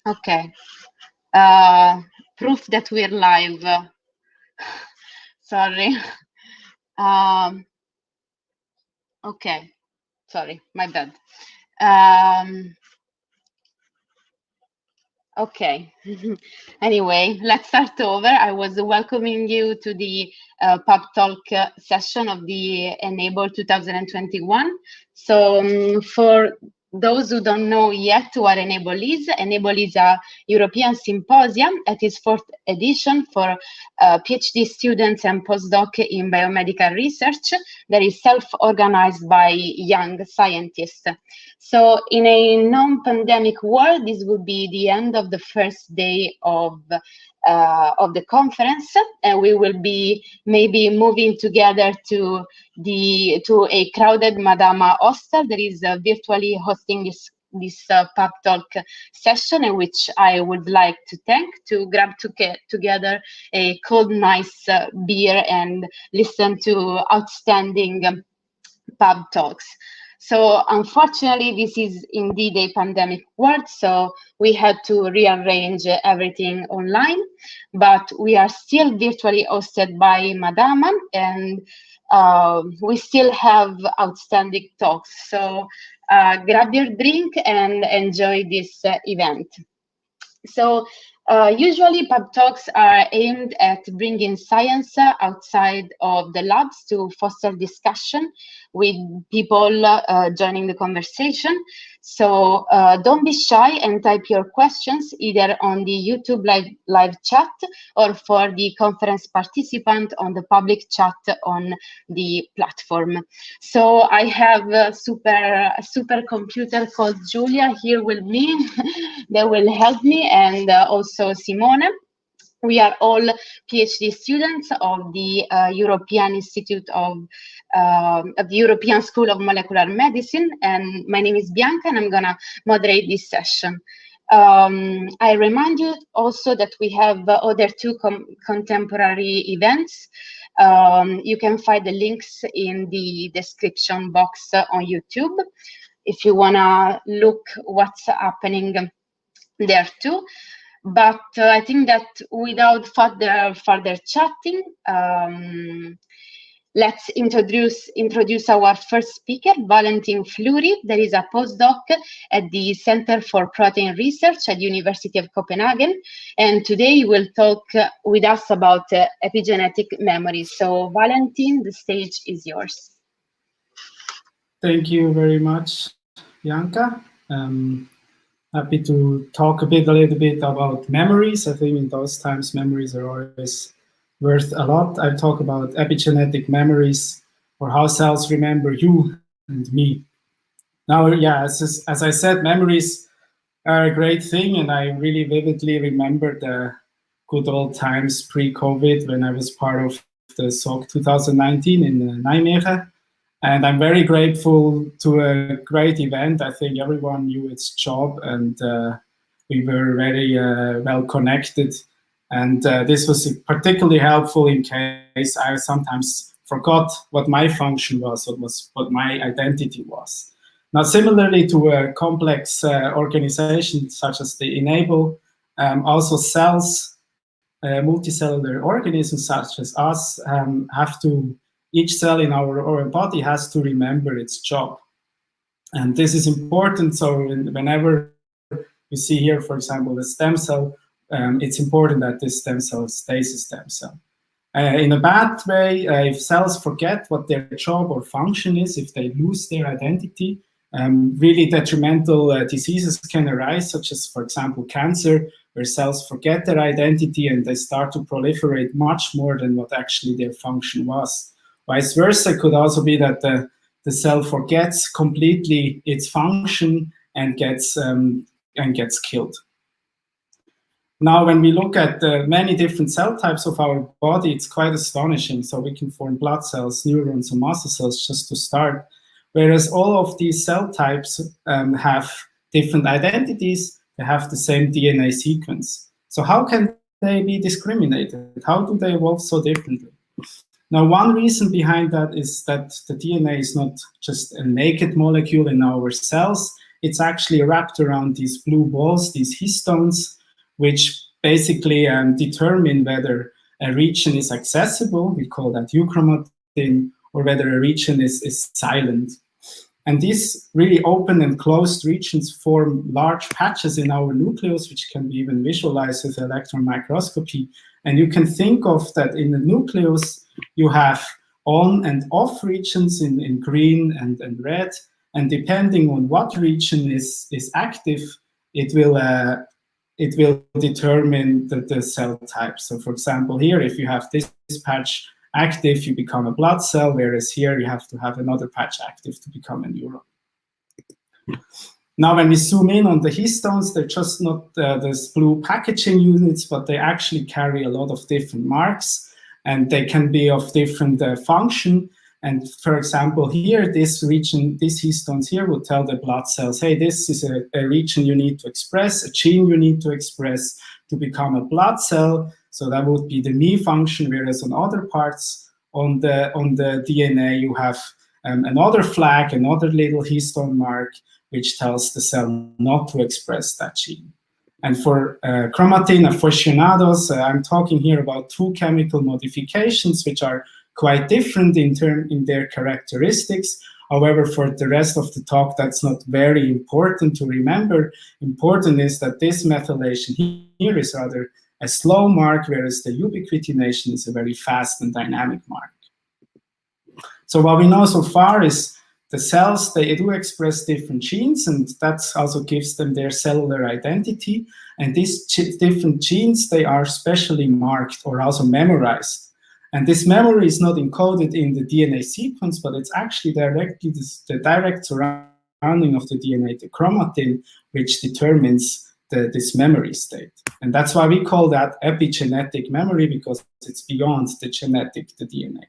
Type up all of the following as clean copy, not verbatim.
Okay. Proof that we're live. Sorry. Okay. Sorry, my bad. Okay. Anyway, let's start over. I was welcoming you to the Pubtalk session of the Enable 2021. So for those who don't know yet what Enable is a European symposium at its 4th edition for PhD students and postdoc in biomedical research that is self-organized by young scientists. So in a non-pandemic world, this would be the end of the first day of the conference, and we will be maybe moving together to a crowded Madama hostel that is virtually hosting this Pubtalk session, in which I would like to thank to grab together a cold, nice beer and listen to outstanding pub talks. So unfortunately, this is indeed a pandemic world, so we had to rearrange everything online, but we are still virtually hosted by Madama, and we still have outstanding talks. So grab your drink and enjoy this event. So usually pub talks are aimed at bringing science outside of the labs to foster discussion with people joining the conversation. So don't be shy and type your questions either on the YouTube live chat or for the conference participant on the public chat on the platform. So I have a super computer called Julia here with me that will help me, and also Simone. We are all PhD students of the European Institute of the European School of Molecular Medicine, and my name is Bianca, and I'm gonna moderate this session. I remind you also that we have other two contemporary events. You can find the links in the description box on YouTube if you wanna look what's happening there too. But I think that without further chatting, let's introduce our first speaker, Valentin Flury. That is a postdoc at the Center for Protein Research at the University of Copenhagen. And today he will talk with us about epigenetic memory. So Valentin, the stage is yours. Thank you very much, Bianca. Happy to talk a little bit about memories. I think in those times, memories are always worth a lot. I talk about epigenetic memories, or how cells remember you and me. Now, yeah, as I said, memories are a great thing, and I really vividly remember the good old times pre-COVID when I was part of the SOC 2019 in Nijmegen. And I'm very grateful to a great event. I think everyone knew its job, and we were very well connected. And this was particularly helpful in case I sometimes forgot what my function was, or what my identity was. Now, similarly to a complex organization such as the Enable, also cells, multicellular organisms such as us, have to. Each cell in our body has to remember its job. And this is important. So whenever you see here, for example, the stem cell, it's important that this stem cell stays a stem cell. In a bad way, if cells forget what their job or function is, if they lose their identity, really detrimental diseases can arise, such as, for example, cancer, where cells forget their identity and they start to proliferate much more than what actually their function was. Vice versa, it could also be that the cell forgets completely its function and gets killed. Now, when we look at the many different cell types of our body, it's quite astonishing. So we can form blood cells, neurons, and muscle cells, just to start. Whereas all of these cell types have different identities, they have the same DNA sequence. So how can they be discriminated? How do they evolve so differently? Now, one reason behind that is that the DNA is not just a naked molecule in our cells. it's actually wrapped around these blue balls, these histones, which basically determine whether a region is accessible, we call that euchromatin, or whether a region is silent. And these really open and closed regions form large patches in our nucleus, which can be even visualized with electron microscopy. And you can think of that in the nucleus, you have on and off regions in green and red. And depending on what region is active, it will determine the cell type. So for example, here, if you have this patch active, you become a blood cell, whereas here you have to have another patch active to become a neuron. Now, when we zoom in on the histones, they're just not these blue packaging units, but they actually carry a lot of different marks, and they can be of different function. And for example, here, this region, these histones here will tell the blood cells, hey, this is a region you need to express, a gene you need to express to become a blood cell. So that would be the me function, whereas on other parts on the DNA, you have another flag, another little histone mark, which tells the cell not to express that gene. And for chromatin aficionados, I'm talking here about two chemical modifications, which are quite different in their characteristics. However, for the rest of the talk, that's not very important to remember. Important is that this methylation here is rather a slow mark, whereas the ubiquitination is a very fast and dynamic mark. So what we know so far is the cells, they do express different genes, and that also gives them their cellular identity. And these different genes, they are specially marked or also memorized. And this memory is not encoded in the DNA sequence, but it's actually directly the direct surrounding of the DNA, the chromatin, which determines this memory state. And that's why we call that epigenetic memory, because it's beyond the genetic, the DNA.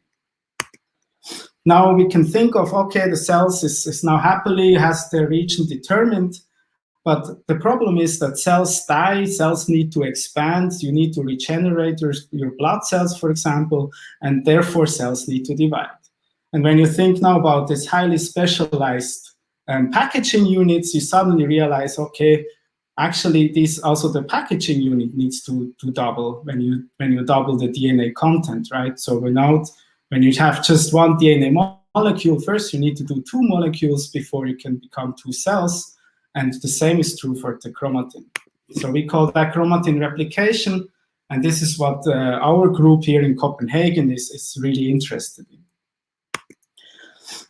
Now we can think of, okay, the cells is now happily has their region determined, but the problem is that cells die, cells need to expand, you need to regenerate your blood cells, for example, and therefore cells need to divide. And when you think now about this highly specialized packaging units, you suddenly realize, okay, actually also the packaging unit needs to double when you double the DNA content, right? So when you have just one DNA molecule, first you need to do two molecules before you can become two cells. And the same is true for the chromatin. So we call that chromatin replication. And this is what our group here in Copenhagen is really interested in.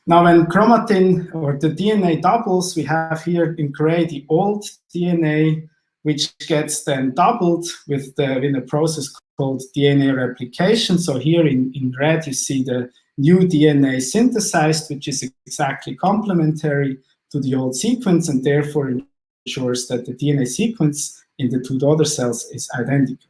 Now, when chromatin or the DNA doubles, we have here in gray the old DNA, which gets then doubled in a process called DNA replication. So here in red, you see the new DNA synthesized, which is exactly complementary to the old sequence, and therefore ensures that the DNA sequence in the two daughter cells is identical.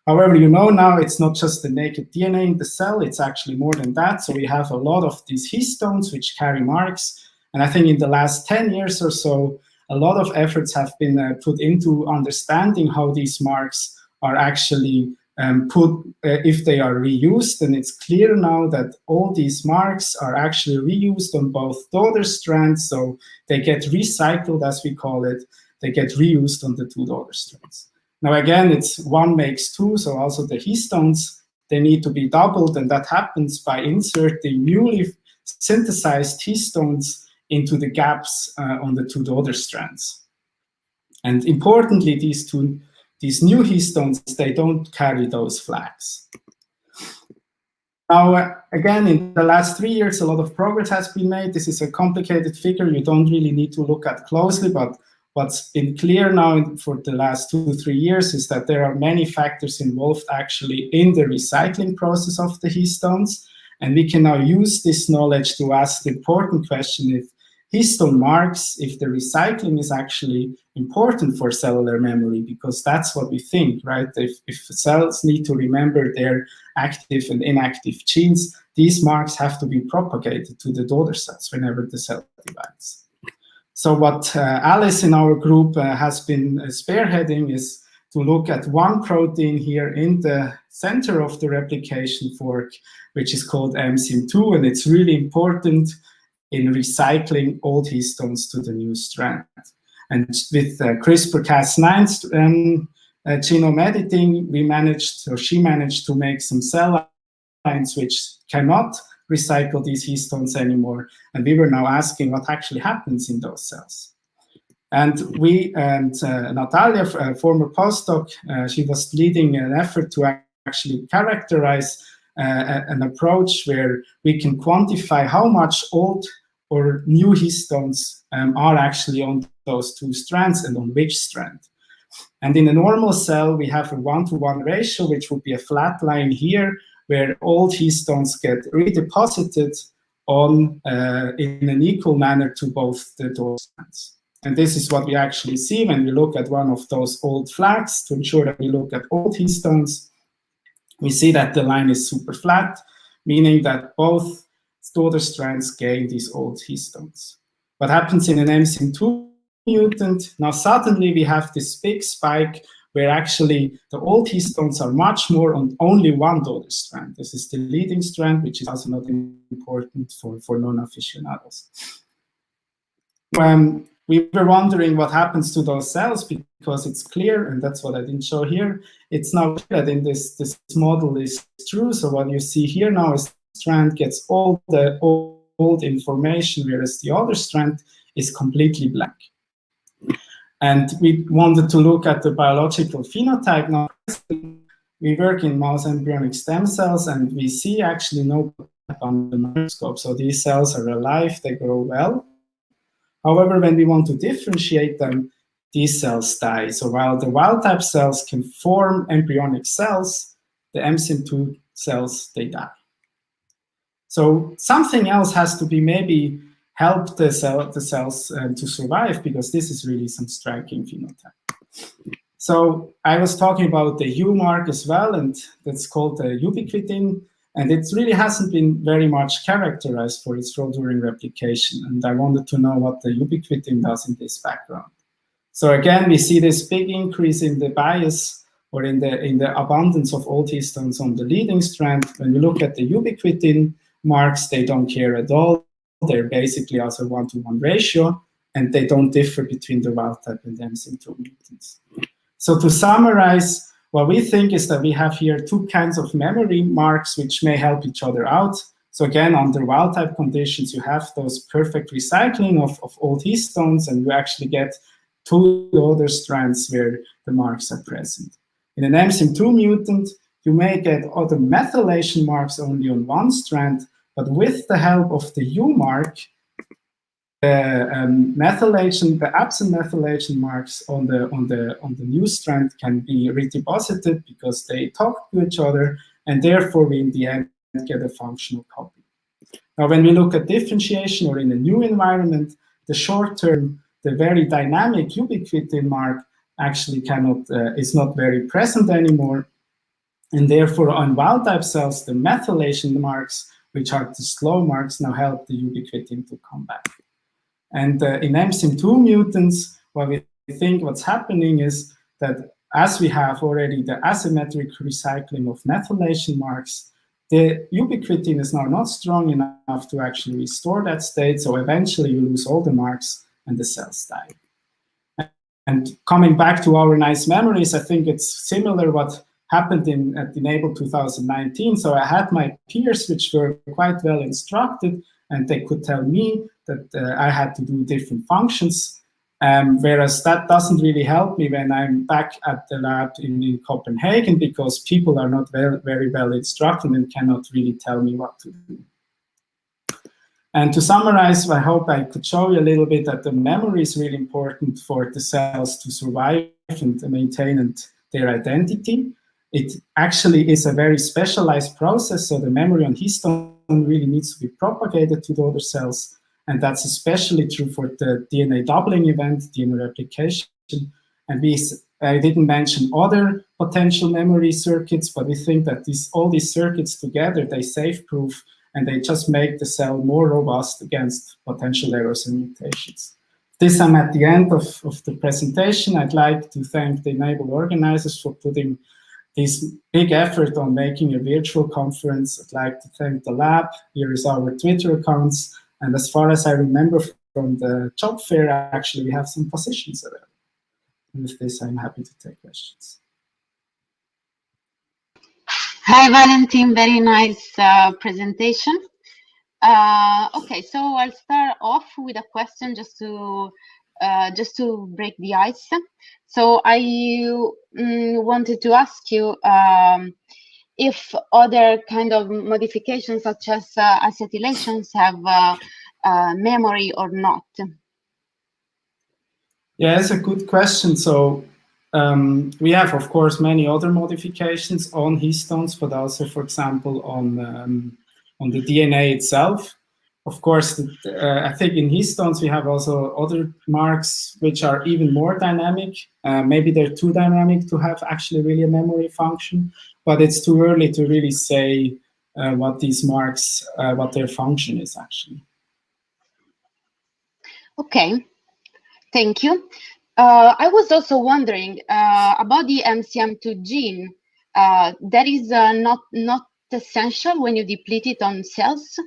However, you know now it's not just the naked DNA in the cell, it's actually more than that. So we have a lot of these histones which carry marks. And I think in the last 10 years or so, a lot of efforts have been put into understanding how these marks are actually if they are reused. And it's clear now that all these marks are actually reused on both daughter strands. So they get recycled, as we call it. They get reused on the two daughter strands. Now, again, it's one makes two. So also the histones, they need to be doubled. And that happens by inserting newly synthesized histones into the gaps on the two daughter strands. And importantly, these new histones, they don't carry those flags. Now, again, in the last 3 years, a lot of progress has been made. This is a complicated figure you don't really need to look at closely, but what's been clear now for the last 2 to 3 years is that there are many factors involved actually in the recycling process of the histones. And we can now use this knowledge to ask the important question if histone marks, if the recycling is actually important for cellular memory, because that's what we think, right? If cells need to remember their active and inactive genes, these marks have to be propagated to the daughter cells whenever the cell divides. So what Alice in our group has been spearheading is to look at one protein here in the center of the replication fork, which is called MSIM2, and it's really important in recycling old histones to the new strand. And with CRISPR-Cas9 genome editing, she managed to make some cell lines which cannot recycle these histones anymore. And we were now asking what actually happens in those cells. And Natalia, a former postdoc, she was leading an effort to actually characterize an approach where we can quantify how much old or new histones are actually on those two strands and on which strand. And in a normal cell, we have a 1-to-1 ratio, which would be a flat line here, where old histones get redeposited on in an equal manner to both the door strands. And this is what we actually see when we look at one of those old flags to ensure that we look at old histones. We see that the line is super flat, meaning that both daughter strands gain these old histones. What happens in an MSIM2 mutant? Now suddenly we have this big spike where actually the old histones are much more on only one daughter strand. This is the leading strand, which is also not important for non-aficionados. We were wondering what happens to those cells, because it's clear, and that's what I didn't show here, it's now clear that in this model is true. So what you see here now is the strand gets all the old information, whereas the other strand is completely blank. And we wanted to look at the biological phenotype. Now, we work in mouse embryonic stem cells, and we see actually no on the microscope. So these cells are alive, they grow well. However, when we want to differentiate them, these cells die. So while the wild-type cells can form embryonic cells, the MSIM2 cells, they die. So something else has to be maybe help the cells to survive, because this is really some striking phenotype. So I was talking about the U mark as well, and that's called the ubiquitin. And it really hasn't been very much characterized for its role during replication. And I wanted to know what the ubiquitin does in this background. So again, we see this big increase in the bias or in the abundance of old histones on the leading strand. When we look at the ubiquitin marks, they don't care at all. They're basically also a 1-to-1 ratio, and they don't differ between the wild type and the MSIM2 mutants. So to summarize, what we think is that we have here two kinds of memory marks which may help each other out. So again, under wild type conditions, you have those perfect recycling of old histones, and you actually get two other strands where the marks are present. In an MSIM2 mutant, you may get other methylation marks only on one strand, but with the help of the U mark, the absent methylation marks on the new strand can be redeposited because they talk to each other, and therefore we in the end get a functional copy. Now, when we look at differentiation or in a new environment, the short-term, the very dynamic ubiquitin mark actually is not very present anymore, and therefore on wild-type cells, the methylation marks, which are the slow marks, now help the ubiquitin to come back. And in MSIM2 mutants, what we think what's happening is that as we have already the asymmetric recycling of methylation marks, the ubiquitin is now not strong enough to actually restore that state, so eventually you lose all the marks and the cells die. And coming back to our nice memories, I think it's similar what happened at Enable 2019. So I had my peers, which were quite well instructed, and they could tell me that I had to do different functions, whereas that doesn't really help me when I'm back at the lab in Copenhagen, because people are not very well instructed and cannot really tell me what to do. And to summarize, I hope I could show you a little bit that the memory is really important for the cells to survive and to maintain their identity. It actually is a very specialized process, so the memory on histone really needs to be propagated to the other cells, and that's especially true for the DNA doubling event, DNA replication. And I didn't mention other potential memory circuits, but we think that all these circuits together, they safe-proof, and they just make the cell more robust against potential errors and mutations. This, I'm at the end of the presentation. I'd like to thank the Enable organizers for putting this big effort on making a virtual conference. I'd like to thank the lab. Here is our Twitter accounts. And as far as I remember from the job fair, actually, we have some positions available. And with this, I'm happy to take questions. Hi, Valentin. Very nice presentation. Okay, so I'll start off with a question just to break the ice. So I wanted to ask you if other kind of modifications such as acetylations have memory or not. Yeah, it's a good question. So we have, of course, many other modifications on histones, but also, for example, on the DNA itself. Of course, I think in histones we have also other marks which are even more dynamic. Maybe they're too dynamic to have actually really a memory function, but it's too early to really say what these marks, what their function is actually. Okay, thank you. I was also wondering about the MCM2 gene. That is not essential when you deplete it on cells.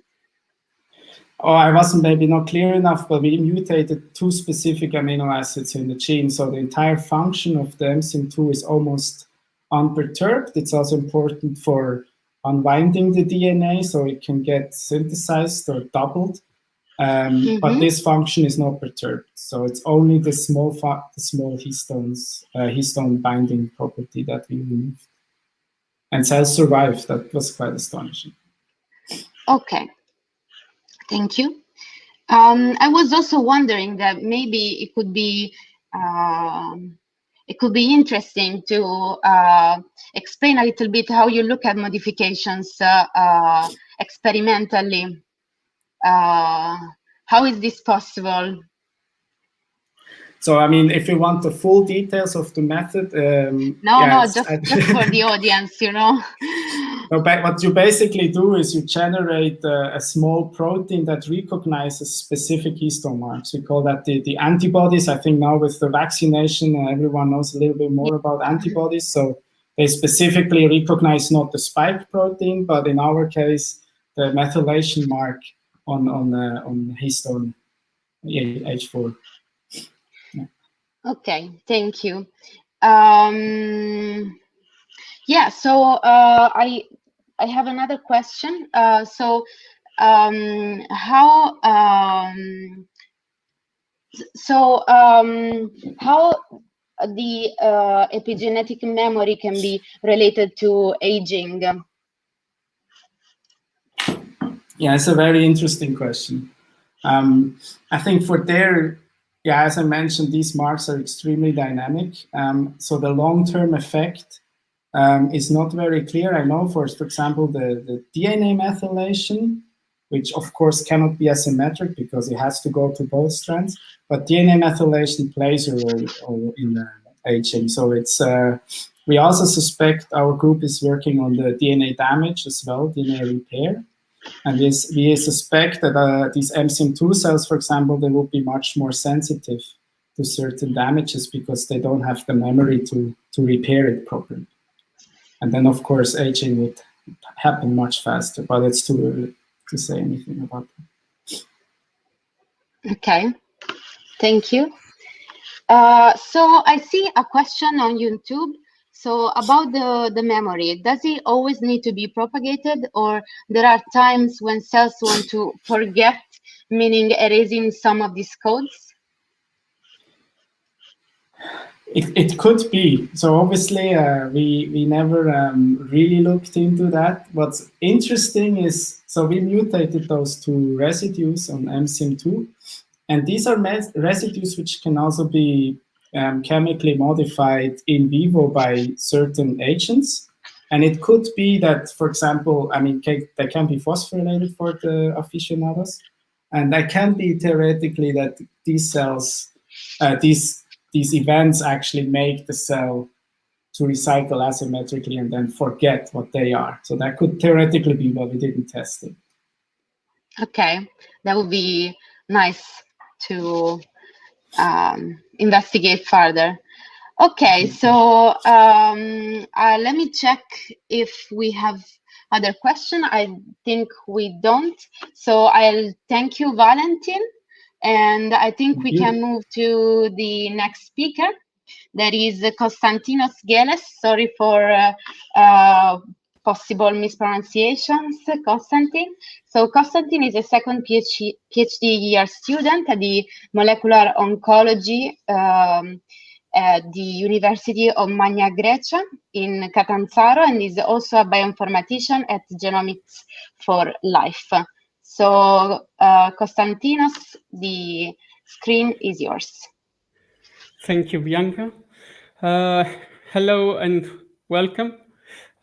Oh, I wasn't maybe not clear enough, but we mutated 2 specific amino acids in the gene. So the entire function of the MCM2 is almost unperturbed. It's also important for unwinding the DNA so it can get synthesized or doubled. But this function is not perturbed. So it's only the small histones, histone binding property that we removed. And cells survived. That was quite astonishing. Okay. Thank you. I was also wondering that maybe it could be interesting to explain a little bit how you look at modifications experimentally. How is this possible? So, I mean, if you want the full details of the method, just for the audience, you know. So what you basically do is you generate a small protein that recognizes specific histone marks. We call that the antibodies. I think now with the vaccination, everyone knows a little bit more about antibodies. So they specifically recognize not the spike protein, but in our case, the methylation mark on histone H4. Yeah. Okay, thank you. Yeah, so I have another question. How the epigenetic memory can be related to aging? Yeah, it's a very interesting question. I think as I mentioned, these marks are extremely dynamic. So the long-term effect is not very clear. I know, for example, the DNA methylation, which of course cannot be asymmetric because it has to go to both strands, but DNA methylation plays a role in the aging. So it's we also suspect, our group is working on the DNA damage as well, DNA repair. And we suspect that these MCM2 cells, for example, they will be much more sensitive to certain damages because they don't have the memory to repair it properly. And then, of course, aging would happen much faster, but it's too early to say anything about that. Okay, thank you. So I see a question on YouTube. So about the memory, does it always need to be propagated, or there are times when cells want to forget, meaning erasing some of these codes? It could be. So obviously, we never really looked into that. What's interesting is, so we mutated those 2 residues on MCM2, and these are residues which can also be chemically modified in vivo by certain agents. And it could be that, for example, I mean, they can be phosphorylated for the aficionados, and that can be theoretically that these cells, these events actually make the cell to recycle asymmetrically and then forget what they are. So that could theoretically be, but we didn't test it. Okay, that would be nice to investigate further. Okay, so let me check if we have other question? I think we don't. So I'll thank you, Valentin. And I think we can move to the next speaker. That is Konstantinos Geles. Sorry for possible mispronunciations, Konstantin. So Konstantin is a second PhD year student at the molecular oncology at the University of Magna, Grecia in Catanzaro, and is also a bioinformatician at Genomics for Life. So Konstantinos, the screen is yours. Thank you, Bianca. Hello and welcome.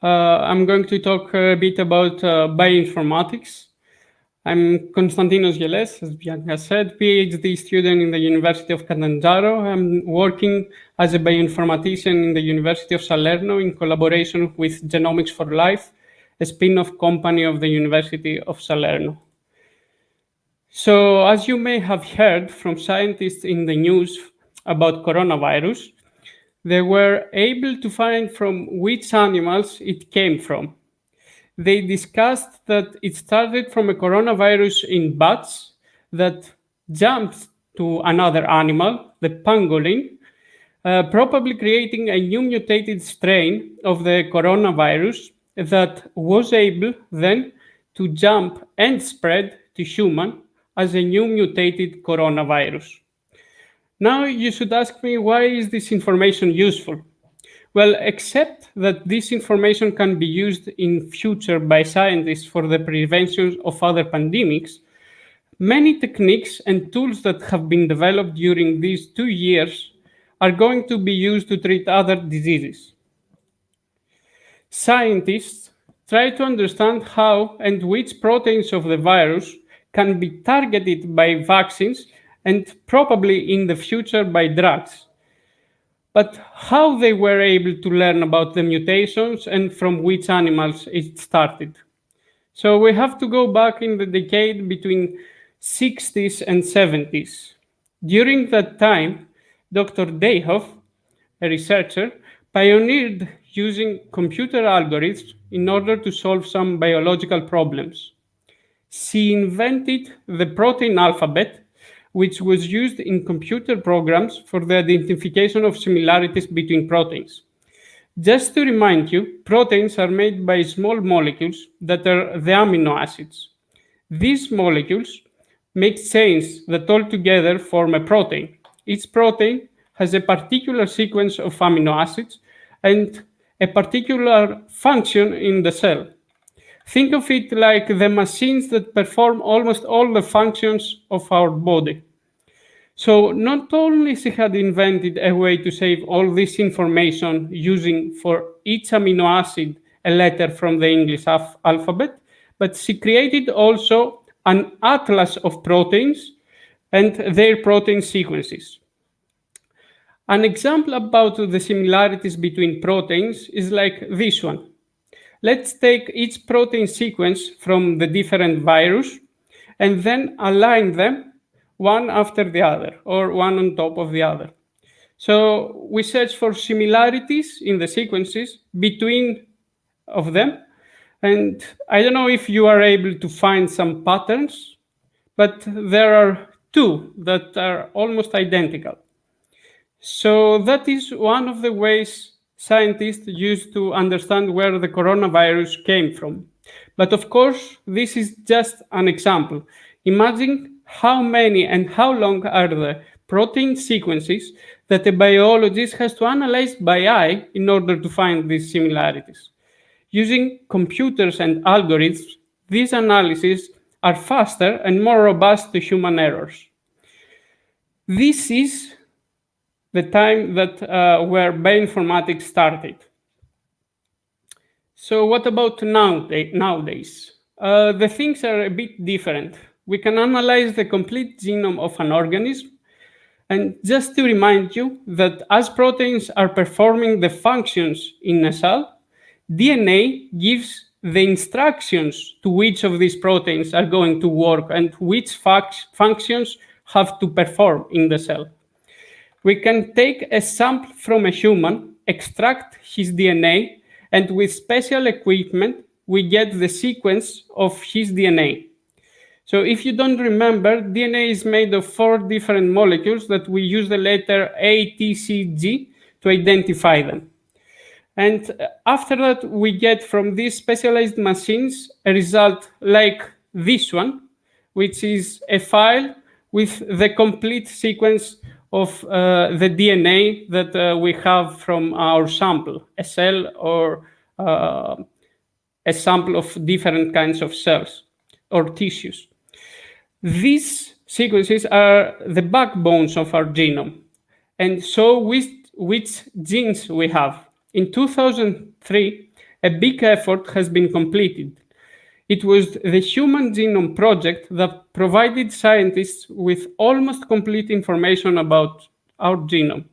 I'm going to talk a bit about bioinformatics. I'm Konstantinos Geles, as Bianca said, PhD student in the University of Catanzaro. I'm working as a bioinformatician in the University of Salerno in collaboration with Genomics for Life, a spin-off company of the University of Salerno. So, as you may have heard from scientists in the news about coronavirus, they were able to find from which animals it came from. They discussed that it started from a coronavirus in bats that jumped to another animal, the pangolin, probably creating a new mutated strain of the coronavirus that was able then to jump and spread to human as a new mutated coronavirus. Now you should ask me, why is this information useful? Well, except that this information can be used in future by scientists for the prevention of other pandemics, many techniques and tools that have been developed during these 2 years are going to be used to treat other diseases. Scientists try to understand how and which proteins of the virus can be targeted by vaccines and probably in the future by drugs. But how they were able to learn about the mutations and from which animals it started. So we have to go back in the decade between 60s and 70s. During that time, Dr. Dayhoff, a researcher, pioneered using computer algorithms in order to solve some biological problems. She invented the protein alphabet, which was used in computer programs for the identification of similarities between proteins. Just to remind you, proteins are made by small molecules that are the amino acids. These molecules make chains that all together form a protein. Each protein has a particular sequence of amino acids and a particular function in the cell. Think of it like the machines that perform almost all the functions of our body. So not only she had invented a way to save all this information using for each amino acid a letter from the English alphabet, but she created also an atlas of proteins and their protein sequences. An example about the similarities between proteins is like this one. Let's take each protein sequence from the different virus and then align them one after the other, or one on top of the other. So we search for similarities in the sequences between of them. And I don't know if you are able to find some patterns, but there are two that are almost identical. So that is one of the ways scientists use to understand where the coronavirus came from. But of course, this is just an example. Imagine how many and how long are the protein sequences that a biologist has to analyze by eye in order to find these similarities. Using computers and algorithms, these analyses are faster and more robust to human errors. This is the time that where bioinformatics started. So what about nowadays? The things are a bit different. We can analyze the complete genome of an organism. And just to remind you that as proteins are performing the functions in a cell, DNA gives the instructions to which of these proteins are going to work and which functions have to perform in the cell. We can take a sample from a human, extract his DNA, and with special equipment, we get the sequence of his DNA. So if you don't remember, DNA is made of 4 different molecules that we use the letter A, T, C, G to identify them. And after that, we get from these specialized machines a result like this one, which is a file with the complete sequence of the DNA that we have from our sample, a cell or a sample of different kinds of cells or tissues. These sequences are the backbones of our genome, and so which genes we have. In 2003, a big effort has been completed. It was the Human Genome Project that provided scientists with almost complete information about our genome.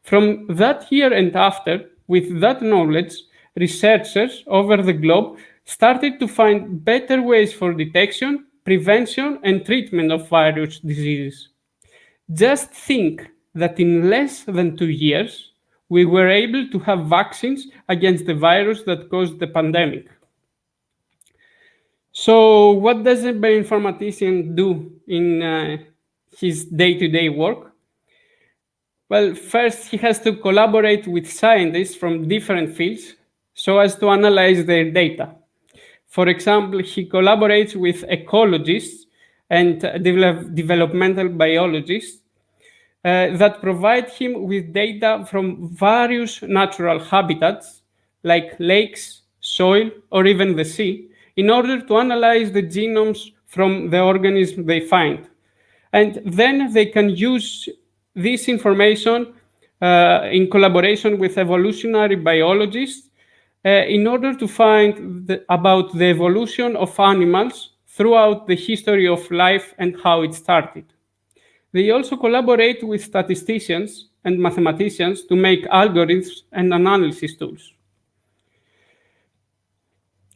From that year and after, with that knowledge, researchers over the globe started to find better ways for detection, prevention, and treatment of various diseases. Just think that in less than 2 years, we were able to have vaccines against the virus that caused the pandemic. So what does a bioinformatician do in his day-to-day work? Well, first he has to collaborate with scientists from different fields so as to analyze their data. For example, he collaborates with ecologists and developmental biologists that provide him with data from various natural habitats like lakes, soil, or even the sea, in order to analyze the genomes from the organisms they find. And then they can use this information in collaboration with evolutionary biologists in order to find about the evolution of animals throughout the history of life and how it started. They also collaborate with statisticians and mathematicians to make algorithms and analysis tools.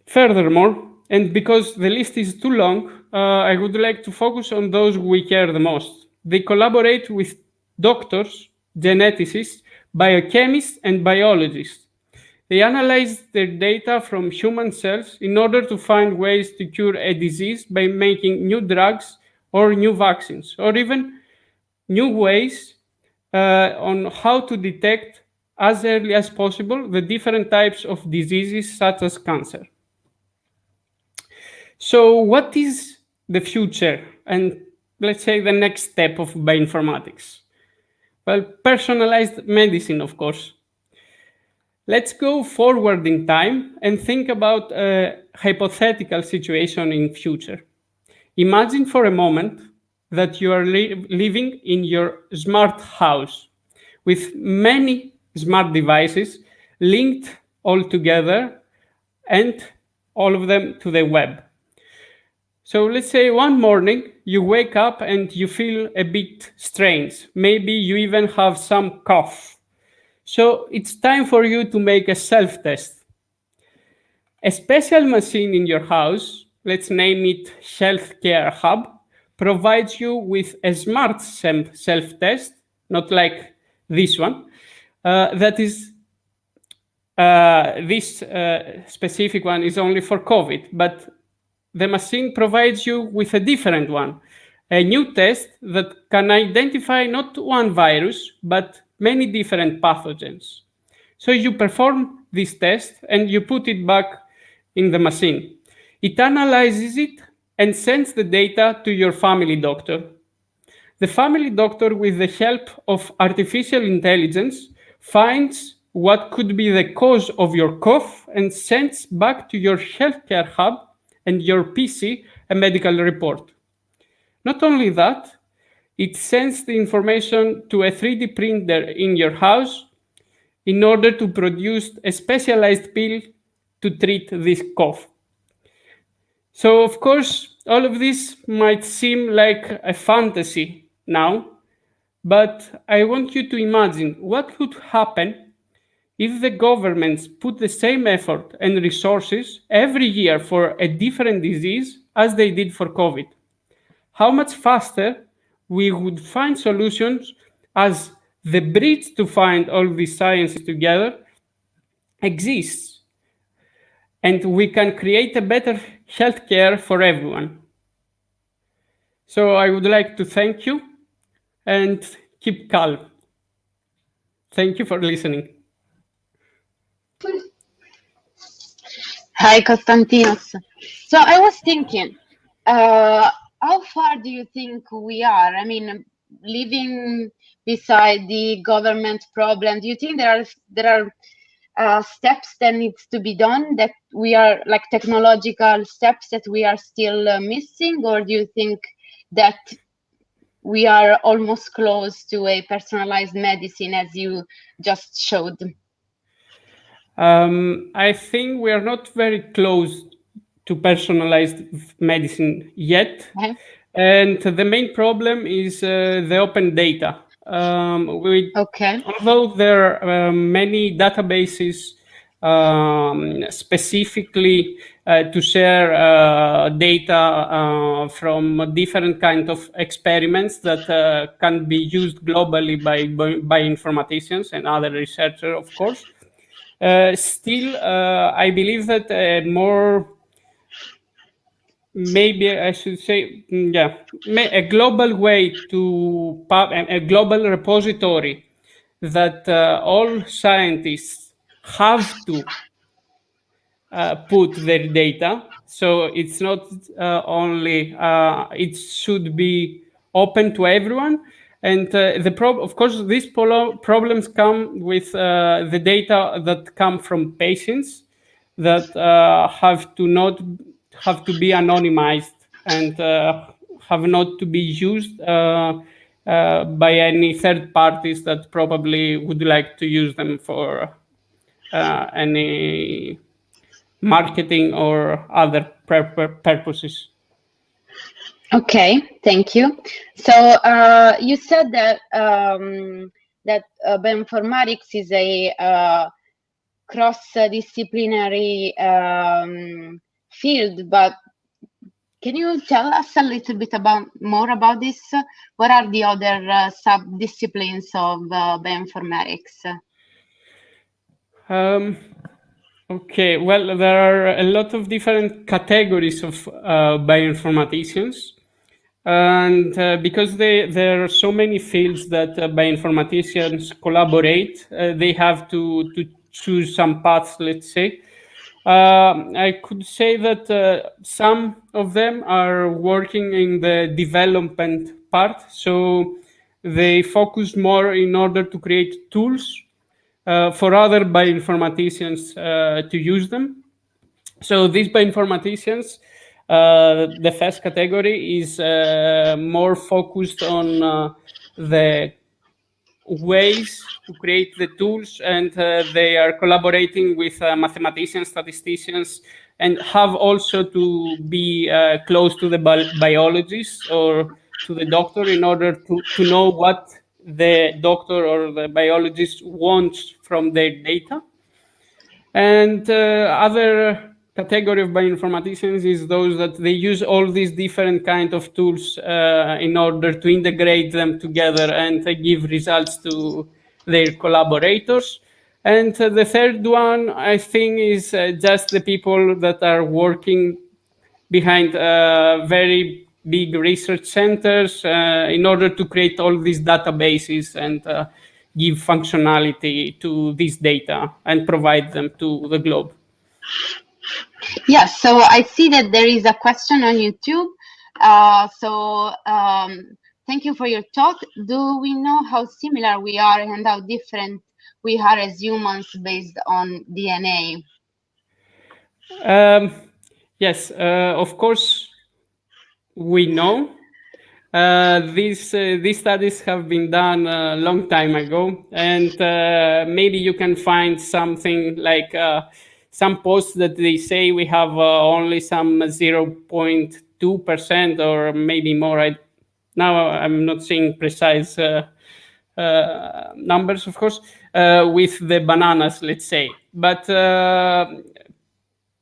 Furthermore, and because the list is too long, I would like to focus on those we care the most. They collaborate with doctors, geneticists, biochemists, and biologists. They analyze their data from human cells in order to find ways to cure a disease by making new drugs or new vaccines, or even new ways on how to detect as early as possible the different types of diseases such as cancer. So what is the future and let's say the next step of bioinformatics? Well, personalized medicine, of course. Let's go forward in time and think about a hypothetical situation in future. Imagine for a moment that you are living in your smart house with many smart devices linked all together and all of them to the web. So let's say one morning you wake up and you feel a bit strange. Maybe you even have some cough. So it's time for you to make a self-test. A special machine in your house, let's name it Healthcare Hub, provides you with a smart self-test, not like this one, that is, this specific one is only for COVID, but the machine provides you with a different one, a new test that can identify not one virus, but many different pathogens. So you perform this test and you put it back in the machine. It analyzes it and sends the data to your family doctor. The family doctor, with the help of artificial intelligence, finds what could be the cause of your cough and sends back to your healthcare hub and your PC a medical report. Not only that, it sends the information to a 3D printer in your house in order to produce a specialized pill to treat this cough. So, of course, all of this might seem like a fantasy now, but I want you to imagine what could happen if the governments put the same effort and resources every year for a different disease as they did for COVID. How much faster we would find solutions, as the bridge to find all these sciences together exists. and we can create a better healthcare for everyone. So I would like to thank you and keep calm. Thank you for listening. Hi, Konstantinos. So I was thinking, how far do you think we are? I mean, living beside the government problem, do you think there are steps that needs to be done, that we are like technological steps that we are still missing, or do you think that we are almost close to a personalized medicine as you just showed? I think we are not very close to personalized medicine yet. Okay. And the main problem is the open data. Okay. Although there are many databases specifically to share data from different kinds of experiments that can be used globally by bioinformaticians and other researchers, of course. Still, I believe that maybe I should say, a global way to a global repository that all scientists have to put their data. So it's not only, it should be open to everyone. And of course, these problems come with the data that come from patients that have to be anonymized and have not to be used by any third parties that probably would like to use them for any marketing or other purposes. Okay, thank you. So you said that bioinformatics is a cross-disciplinary field, but can you tell us a little bit more about this? What are the other sub-disciplines of bioinformatics? Okay, well, there are a lot of different categories of bioinformaticians. And because there are so many fields that bioinformaticians collaborate, they have to choose some paths, let's say. I could say that some of them are working in the development part. So they focus more in order to create tools for other bioinformaticians to use them. So these bioinformaticians, the first category is more focused on the ways to create the tools, and they are collaborating with mathematicians, statisticians, and have also to be close to the biologists or to the doctor in order to know what the doctor or the biologist wants from their data. And other category of bioinformaticians is those that they use all these different kind of tools in order to integrate them together and give results to their collaborators. And the third one, I think, is just the people that are working behind very big research centers in order to create all these databases and give functionality to this data and provide them to the globe. Yes, so I see that there is a question on YouTube. Thank you for your talk. Do we know how similar we are and how different we are as humans based on DNA? Yes, of course, we know. These studies have been done a long time ago, and maybe you can find something like some posts that they say we have only some 0.2% or maybe more. Now I'm not saying precise numbers, of course, with the bananas, let's say. But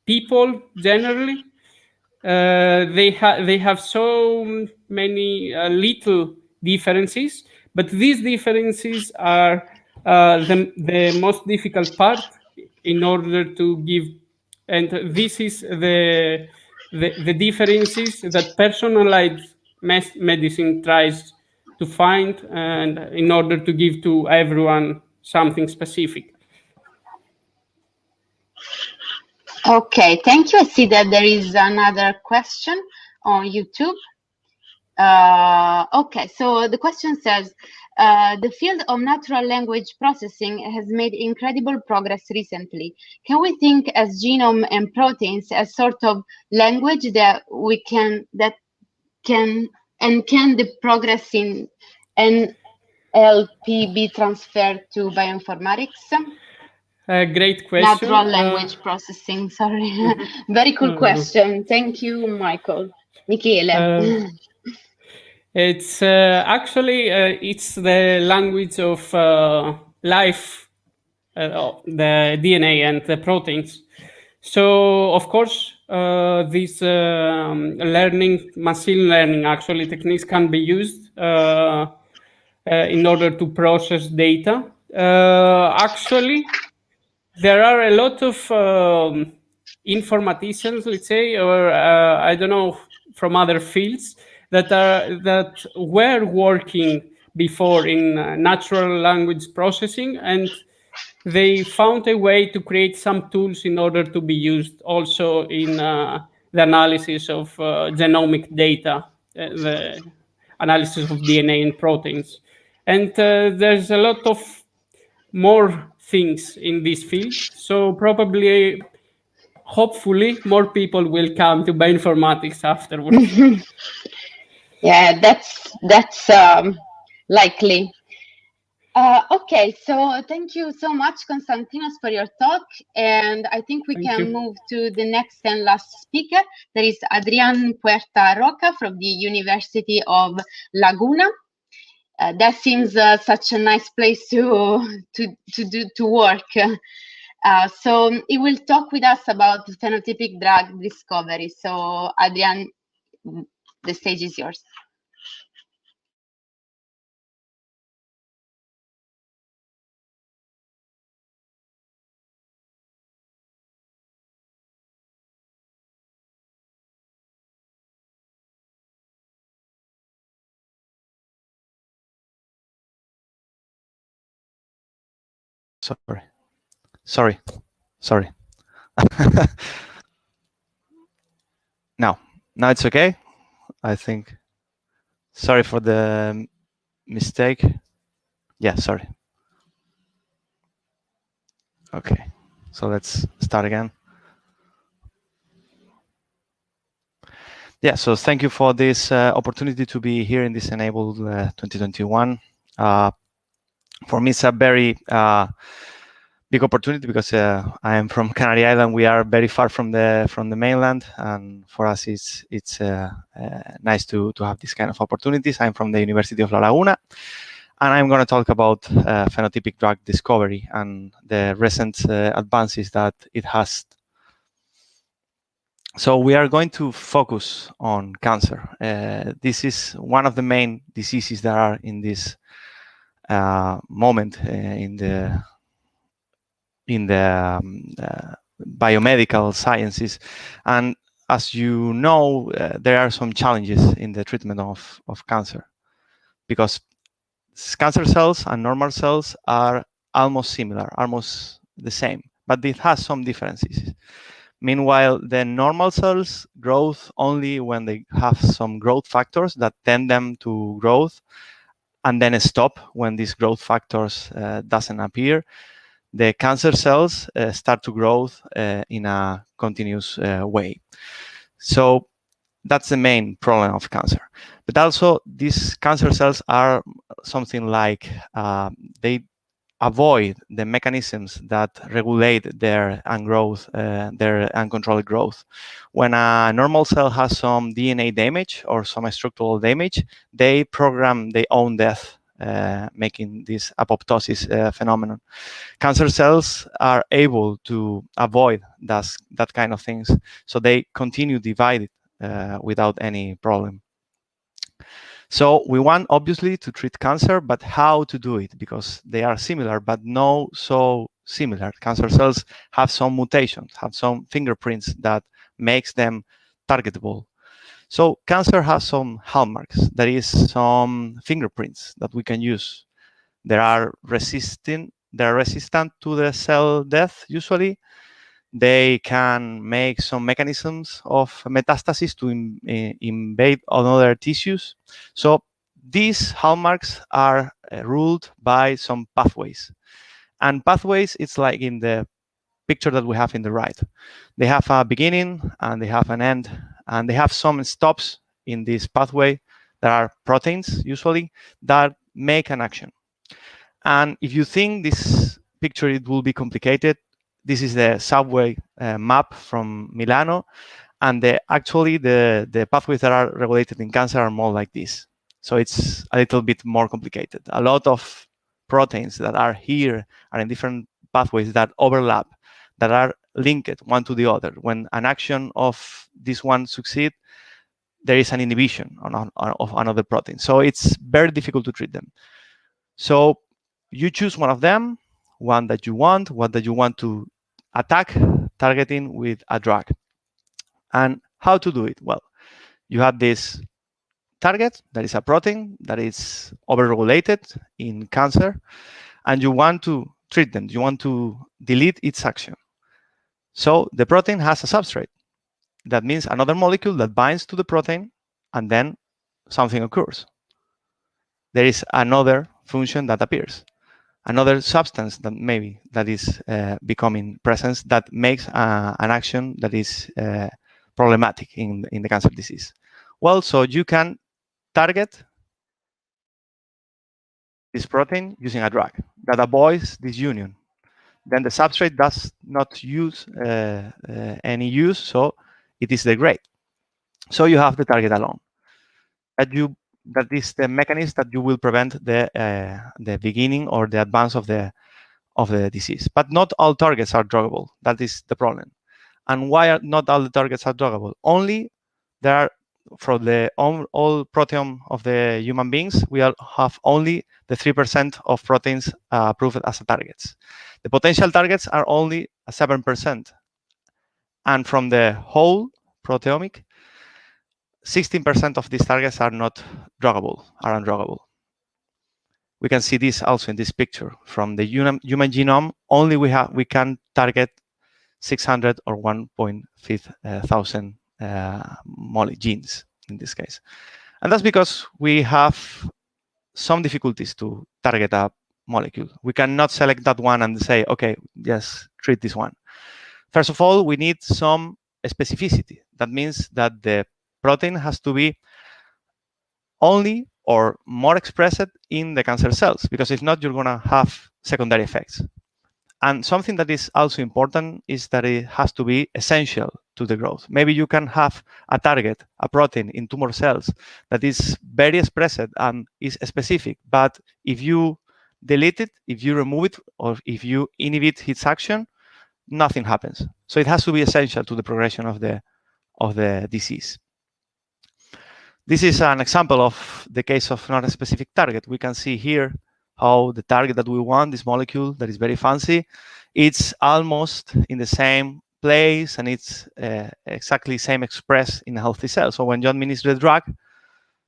people generally, they have so many little differences, but these differences are the most difficult part in order to give And this is the differences that personalized medicine tries to find, and in order to give to everyone something specific. Okay, thank you. I see that there is another question on YouTube. Okay, so the question says, the field of natural language processing has made incredible progress recently. Can we think as genome and proteins as sort of language that can the progress in NLP be transferred to bioinformatics? Great question. Natural language processing, sorry. Very cool question. Thank you, Michele. It's actually it's the language of life, the DNA and the proteins. So of course, these machine learning actually techniques can be used in order to process data. Actually, there are a lot of informaticians, let's say, or I don't know, from other fields that were working before in natural language processing, and they found a way to create some tools in order to be used also in the analysis of genomic data, the analysis of DNA and proteins. And there's a lot of more things in this field. So probably, hopefully, more people will come to bioinformatics afterwards. Yeah, that's likely. Okay, so thank you so much, Konstantinos, for your talk. And I think we can move to the next and last speaker. There is Adrián Puerta Roca from the University of Laguna. That seems such a nice place to work. So he will talk with us about phenotypic drug discovery. So Adrián, the stage is yours. Sorry. Now it's okay. I think. Sorry for the mistake. Yeah, sorry. Okay, so let's start again. Yeah, so thank you for this opportunity to be here in this Enabled 2021. For me, it's a very big opportunity because I am from Canary Island. We are very far from the mainland, and for us, it's nice to have this kind of opportunities. I'm from the University of La Laguna, and I'm going to talk about phenotypic drug discovery and the recent advances that it has. So we are going to focus on cancer. This is one of the main diseases that are in this moment in the biomedical sciences. And as you know, there are some challenges in the treatment of cancer, because cancer cells and normal cells are almost similar, almost the same, but it has some differences. Meanwhile, the normal cells grow only when they have some growth factors that tend them to growth, and then stop when these growth factors doesn't appear. The cancer cells start to grow in a continuous way. So that's the main problem of cancer. But also, these cancer cells are something like they avoid the mechanisms that regulate their uncontrolled growth. When a normal cell has some DNA damage or some structural damage, they program their own death, making this apoptosis phenomenon. Cancer cells are able to avoid that kind of things, so they continue divided without any problem. So we want, obviously, to treat cancer, but how to do it? Because they are similar, but no so similar. Cancer cells have some mutations, have some fingerprints that makes them targetable. So cancer has some hallmarks. There is some fingerprints that we can use. They are resistant to the cell death usually. They can make some mechanisms of metastasis to invade other tissues. So these hallmarks are ruled by some pathways. And pathways, it's like in the picture that we have in the right. They have a beginning and they have an end, and they have some stops in this pathway. There are proteins usually that make an action. And if you think this picture it will be complicated, this is the subway map from Milano, and actually the pathways that are regulated in cancer are more like this. So it's a little bit more complicated. A lot of proteins that are here are in different pathways that overlap, that are linked one to the other. When an action of this one succeeds, there is an inhibition of another protein. So it's very difficult to treat them. So you choose one of them, one that you want to attack, targeting with a drug. And how to do it? Well, you have this target that is a protein that is overregulated in cancer, and you want to treat them. You want to delete its action. So the protein has a substrate. That means another molecule that binds to the protein, and then something occurs. There is another function that appears, another substance that is becoming present that makes an action that is problematic in the cancer disease. Well, so you can target this protein using a drug that avoids this union. Then the substrate does not use any use, so it is degraded. So you have the target alone. That is the mechanism that you will prevent the beginning or the advance of the disease. But not all targets are druggable. That is the problem. And why are not all the targets are druggable? Only there are, for the all proteome of the human beings, we have only the 3% of proteins approved as targets. The potential targets are only 7%. And from the whole proteomic, 16% of these targets are not druggable, are undruggable. We can see this also in this picture. From the human genome, only we can target 600 or 1.5 thousand genes in this case. And that's because we have some difficulties to target a molecule. We cannot select that one and say, okay, yes, treat this one. First of all, we need some specificity. That means that the protein has to be only or more expressed in the cancer cells, because if not, you're going to have secondary effects. And something that is also important is that it has to be essential to the growth. Maybe you can have a target, a protein in tumor cells that is very expressed and is specific, but if you delete it, if you remove it, or if you inhibit its action, nothing happens. So it has to be essential to the progression of the disease. This is an example of the case of not a specific target. We can see here how the target that we want, this molecule that is very fancy, it's almost in the same place and it's exactly same expressed in a healthy cell. So when you administer the drug,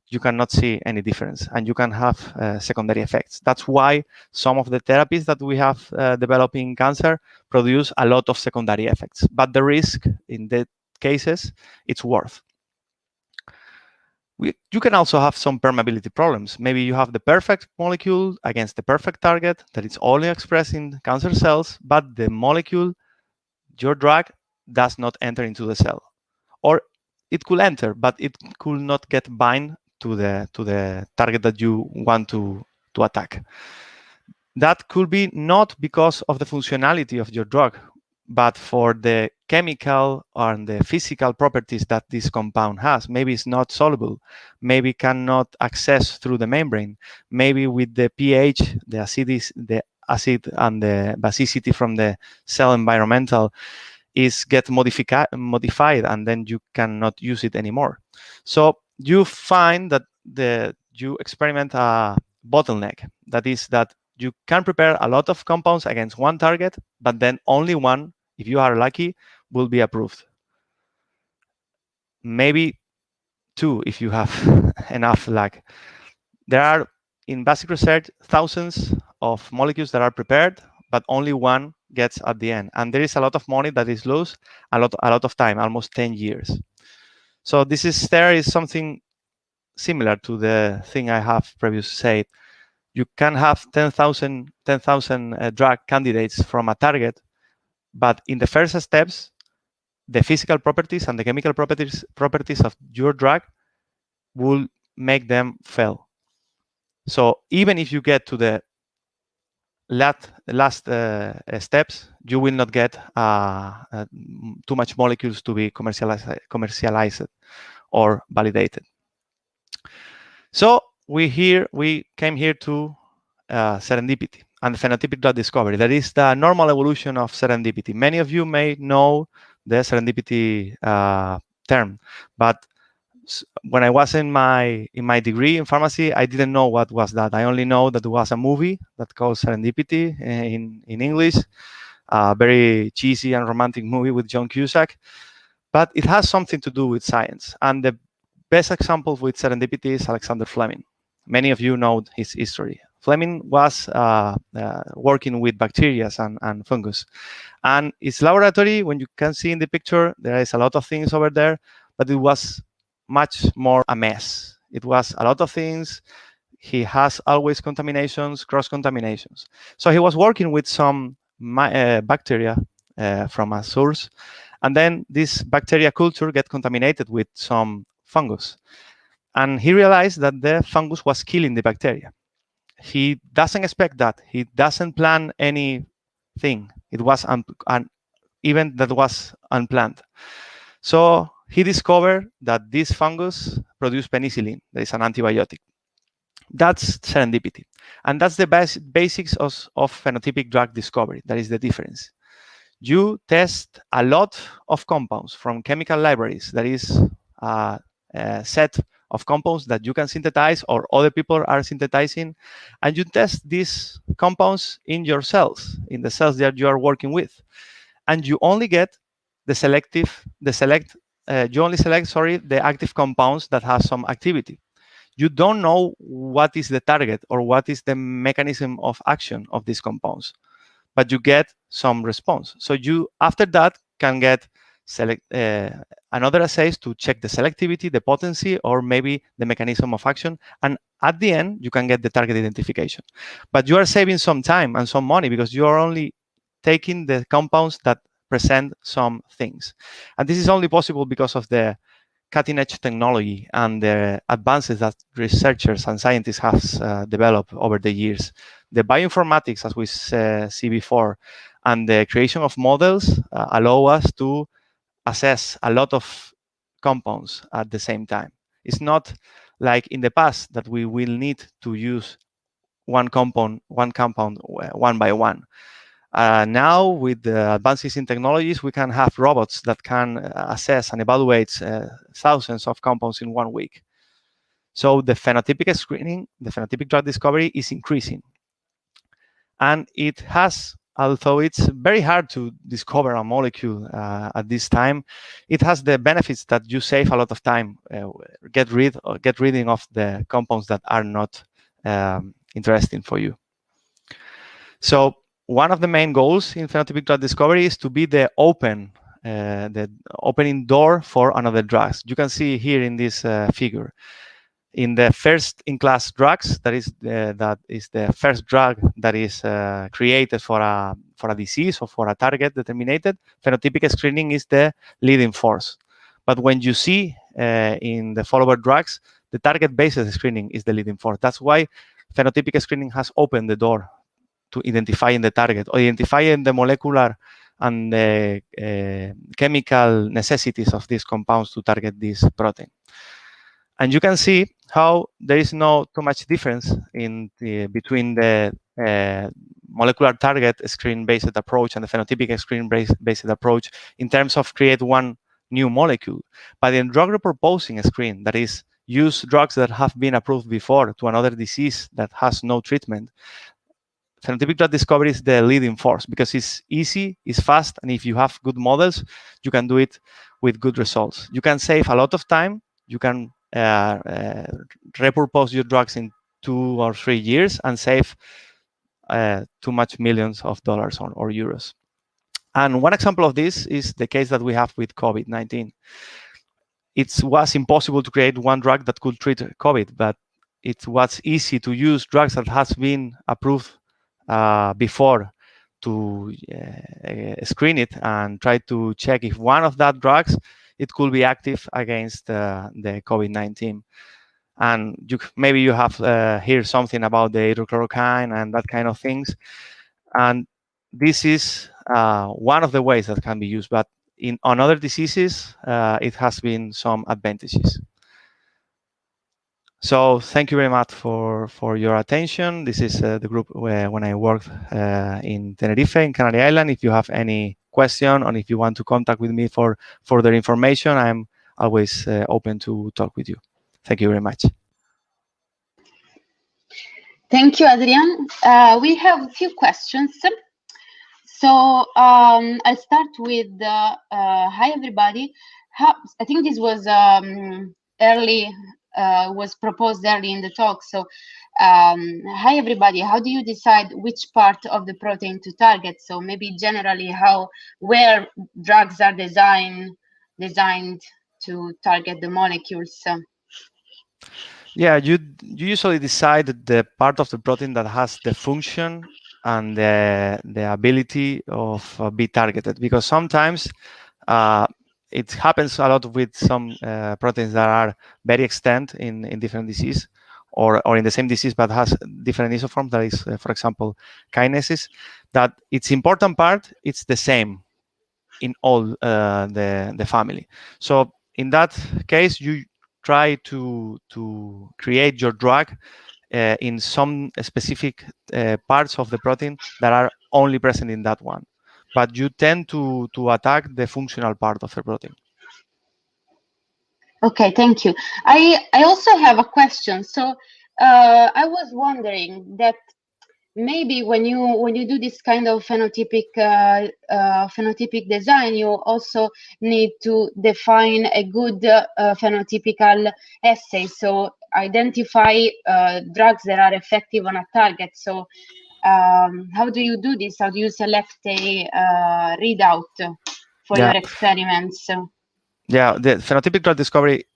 you cannot see any difference and you can have secondary effects. That's why some of the therapies that we have developed in cancer produce a lot of secondary effects. But the risk in the cases, it's worth. You can also have some permeability problems. Maybe you have the perfect molecule against the perfect target that is only expressed in cancer cells, but the molecule, your drug, does not enter into the cell. Or it could enter, but it could not get bind to the target that you want to attack. That could be not because of the functionality of your drug, but for the chemical and the physical properties that this compound has. Maybe it's not soluble, maybe cannot access through the membrane, maybe with the pH, the acid and the basicity from the cell environmental is get modified and then you cannot use it anymore. So you find that you experiment a bottleneck. That is that you can prepare a lot of compounds against one target, but then only one, if you are lucky, will be approved. Maybe two if you have enough luck. There are, in basic research, thousands of molecules that are prepared, but only one gets at the end. And there is a lot of money that is lost, a lot of time, almost 10 years. So this is something similar to the thing I have previously said. You can have 10,000 drug candidates from a target, but in the first steps, the physical properties and the chemical properties of your drug will make them fail. So even if you get to the last steps, you will not get too much molecules to be commercialized or validated. So we came here to serendipity and phenotypic drug discovery. That is the normal evolution of serendipity. Many of you may know the serendipity term, but when I was in my degree in pharmacy, I didn't know what was that. I only know that there was a movie that called Serendipity in English, a very cheesy and romantic movie with John Cusack, but it has something to do with science. And the best example with serendipity is Alexander Fleming. Many of you know his history. Fleming was working with bacteria and fungus. And his laboratory, when you can see in the picture, there is a lot of things over there, but it was much more a mess. It was a lot of things. He has always contaminations, cross-contaminations. So he was working with some bacteria from a source, and then this bacteria culture get contaminated with some fungus. And he realized that the fungus was killing the bacteria. He doesn't expect that. He doesn't plan anything. It was an event that was unplanned. So he discovered that this fungus produced penicillin, that is an antibiotic. That's serendipity. And that's the basics of phenotypic drug discovery. That is the difference. You test a lot of compounds from chemical libraries. That is a set of compounds that you can synthesize or other people are synthesizing. And you test these compounds in your cells, in the cells that you are working with. And you only get you only select the active compounds that have some activity. You don't know what is the target or what is the mechanism of action of these compounds, but you get some response. So you, after that, can get another assays to check the selectivity, the potency, or maybe the mechanism of action. And at the end, you can get the target identification. But you are saving some time and some money because you are only taking the compounds that present some things. And this is only possible because of the cutting-edge technology and the advances that researchers and scientists have developed over the years. The bioinformatics, as we see before, and the creation of models allow us to assess a lot of compounds at the same time. It's not like in the past that we will need to use one compound one by one. Now, with the advances in technologies, we can have robots that can assess and evaluate thousands of compounds in 1 week. So the phenotypic screening, the phenotypic drug discovery is increasing. And it has, although it's very hard to discover a molecule at this time, it has the benefits that you save a lot of time, get rid of the compounds that are not interesting for you. So one of the main goals in phenotypic drug discovery is to be the opening door for another drugs. You can see here in this figure, in the first-in-class drugs, that is the first drug that is created for a disease or for a target determined. Phenotypic screening is the leading force. But when you see in the follower drugs, the target-based screening is the leading force. That's why phenotypic screening has opened the door to identifying the target, or identifying the molecular and the chemical necessities of these compounds to target this protein. And you can see how there is no too much difference between the molecular target screen-based approach and the phenotypic screen-based approach in terms of create one new molecule. But in drug repurposing screen, that is, use drugs that have been approved before to another disease that has no treatment, phenotypic drug discovery is the leading force because it's easy, it's fast, and if you have good models, you can do it with good results. You can save a lot of time. You can repurpose your drugs in 2 or 3 years and save too much millions of dollars or euros. And one example of this is the case that we have with COVID-19. It was impossible to create one drug that could treat COVID, but it was easy to use drugs that has been approved before to screen it and try to check if one of that drugs it could be active against the COVID-19. And maybe you have heard something about the hydrochloroquine and that kind of things. And this is one of the ways that can be used, but on other diseases, it has been some advantages. So thank you very much for your attention. This is the group when I worked in Tenerife, in Canary Island. If you have any question or if you want to contact with me for further information, I'm always open to talk with you. Thank you very much. Thank you, Adrian. We have a few questions. So I'll start with hi everybody. I think this was was proposed early in the talk. So hi everybody, how do you decide which part of the protein to target? So maybe generally where drugs are designed to target the molecules. Yeah, you usually decide the part of the protein that has the function and the ability of be targeted, because sometimes it happens a lot with some proteins that are very extent in different disease or in the same disease but has different isoforms. That is, for example, kinases, that its important part it's the same in all the family. So in that case, you try to create your drug in some specific parts of the protein that are only present in that one, but you tend to attack the functional part of the protein. Okay, thank you. I also have a question. So I was wondering that maybe when you do this kind of phenotypic design, you also need to define a good phenotypical assay. So identify drugs that are effective on a target. So how do you do this? How do you select a readout for your experiments? Yeah, the phenotypic drug discovery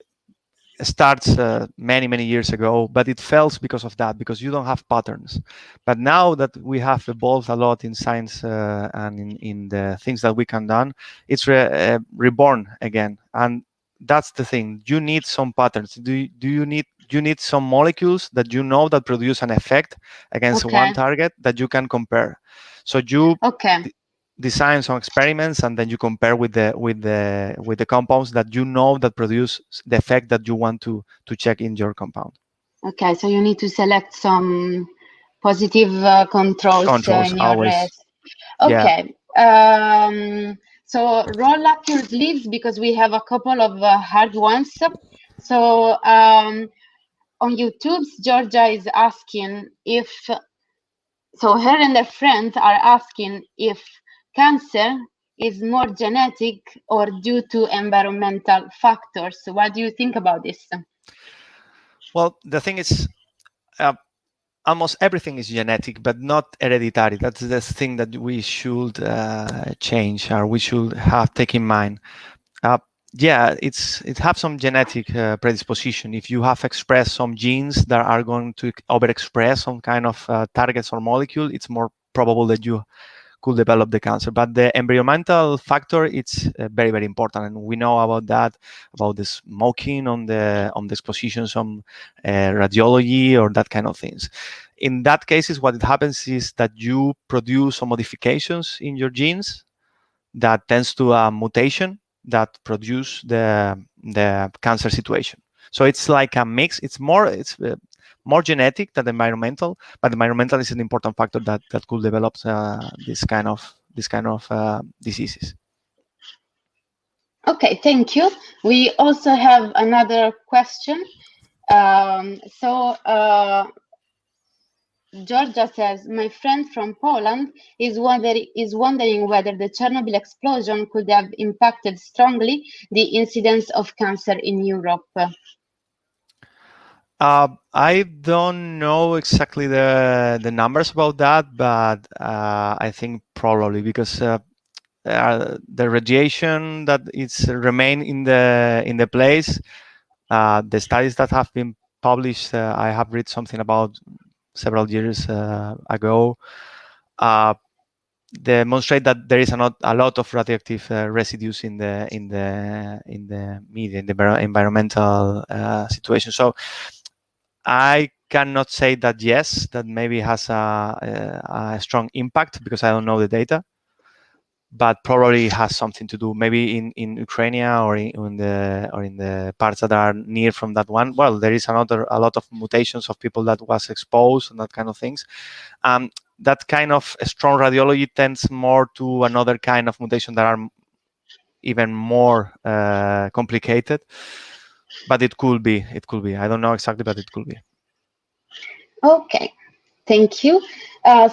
starts many years ago, but it fails because of that, because you don't have patterns. But now that we have evolved a lot in science and in the things that we can do, it's reborn again. And that's the thing. You need some patterns. You need some molecules that you know that produce an effect against one target that you can compare. So you design some experiments and then you compare with the compounds that you know that produce the effect that you want to check in your compound. Okay, so you need to select some positive controls in your race. Okay. Yeah. So roll up your sleeves because we have a couple of hard ones. So on YouTube, Georgia is asking if, so her and her friends are asking if cancer is more genetic or due to environmental factors. So what do you think about this? Well, the thing is, almost everything is genetic, but not hereditary. That's the thing that we should change, or we should have take in mind. Yeah, it have some genetic predisposition. If you have expressed some genes that are going to overexpress some kind of targets or molecule, it's more probable that you could develop the cancer. But the environmental factor, it's very important, and we know about that, about the smoking on the exposition, some radiology or that kind of things. In that cases, what it happens is that you produce some modifications in your genes that tends to a mutation that produce the cancer situation. So it's like a mix. It's more genetic than environmental, but environmental is an important factor that could develop this kind of diseases. Okay, thank you. We also have another question. Georgia says, my friend from Poland is wondering whether the Chernobyl explosion could have impacted strongly the incidence of cancer in Europe. I don't know exactly the numbers about that, but I think probably because the radiation that is remain in the place, the studies that have been published, I have read something about several years ago, demonstrate that there is a lot of radioactive residues in the media, in the environmental situation. So I cannot say that yes, that maybe has a strong impact because I don't know the data, but probably has something to do. Maybe in Ukraine or in the parts that are near from that one. Well, there is a lot of mutations of people that was exposed and that kind of things. That kind of strong radiology tends more to another kind of mutation that are even more complicated. But it could be. It could be. I don't know exactly, but it could be. Okay, thank you.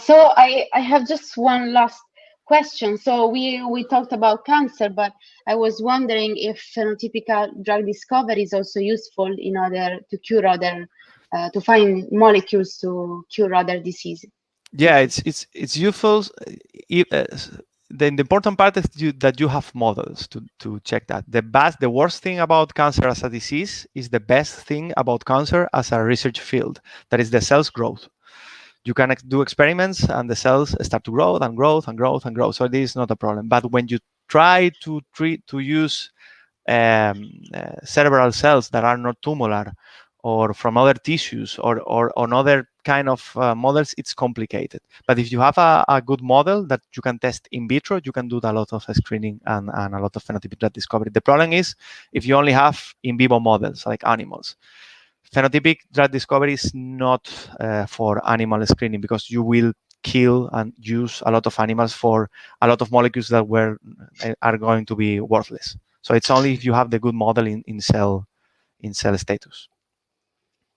So I have just one last question. So we talked about cancer, but I was wondering if phenotypic drug discovery is also useful in order to cure other, to find molecules to cure other diseases. Yeah, it's useful. The important part is that you have models to check that. The worst thing about cancer as a disease is the best thing about cancer as a research field. That is the cells growth. You can do experiments and the cells start to grow and grow and grow and grow. So this is not a problem. But when you try to use cerebral cells that are not tumoral or from other tissues or on other kind of models, it's complicated. But if you have a good model that you can test in vitro, you can do a lot of screening and a lot of phenotypic drug discovery. The problem is if you only have in vivo models like animals. Phenotypic drug discovery is not for animal screening because you will kill and use a lot of animals for a lot of molecules that are going to be worthless. So it's only if you have the good model in cell status.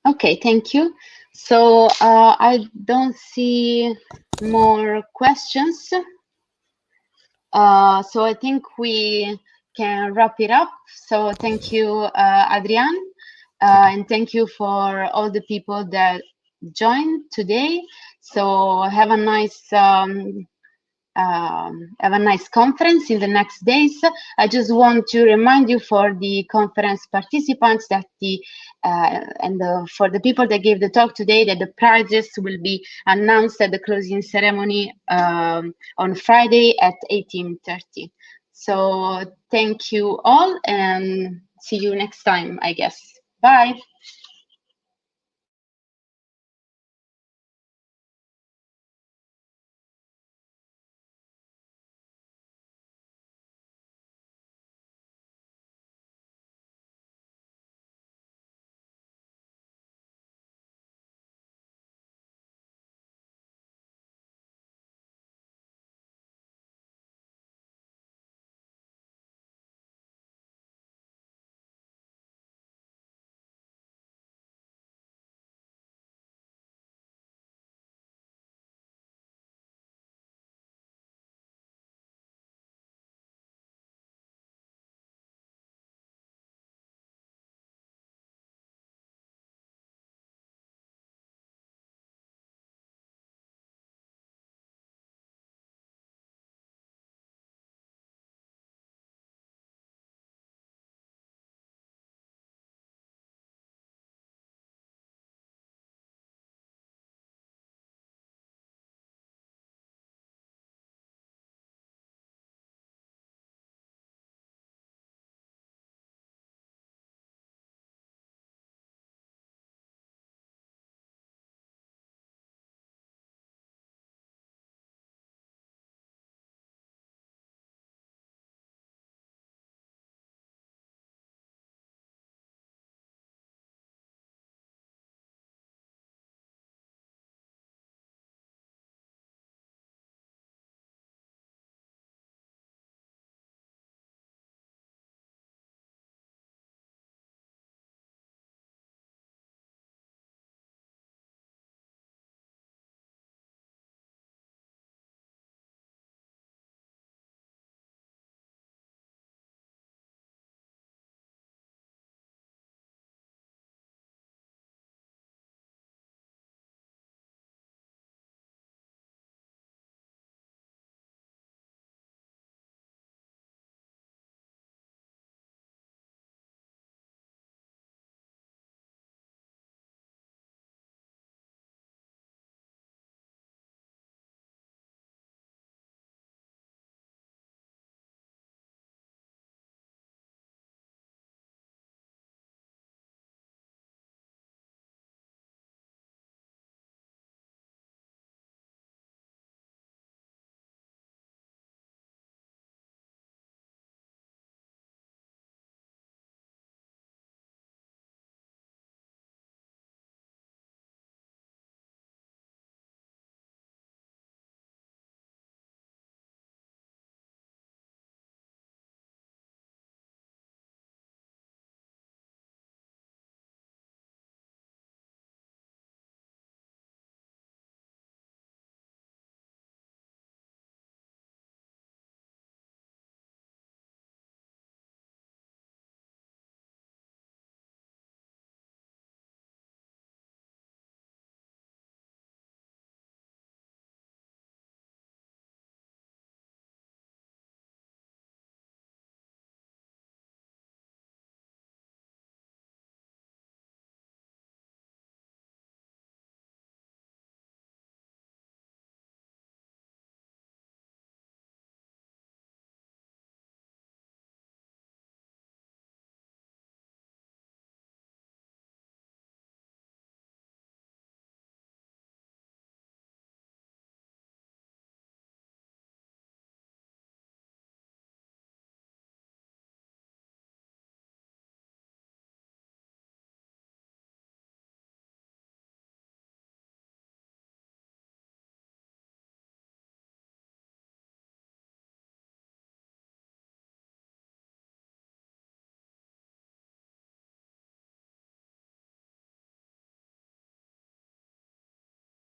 Okay, thank you. So I don't see more questions. So I think we can wrap it up. So thank you, Adrian, and thank you for all the people that joined today. So have a nice conference in the next days. I just want to remind you for the conference participants that for the people that gave the talk today that the prizes will be announced at the closing ceremony on Friday at 18:30. So thank you all and see you next time, I guess. Bye.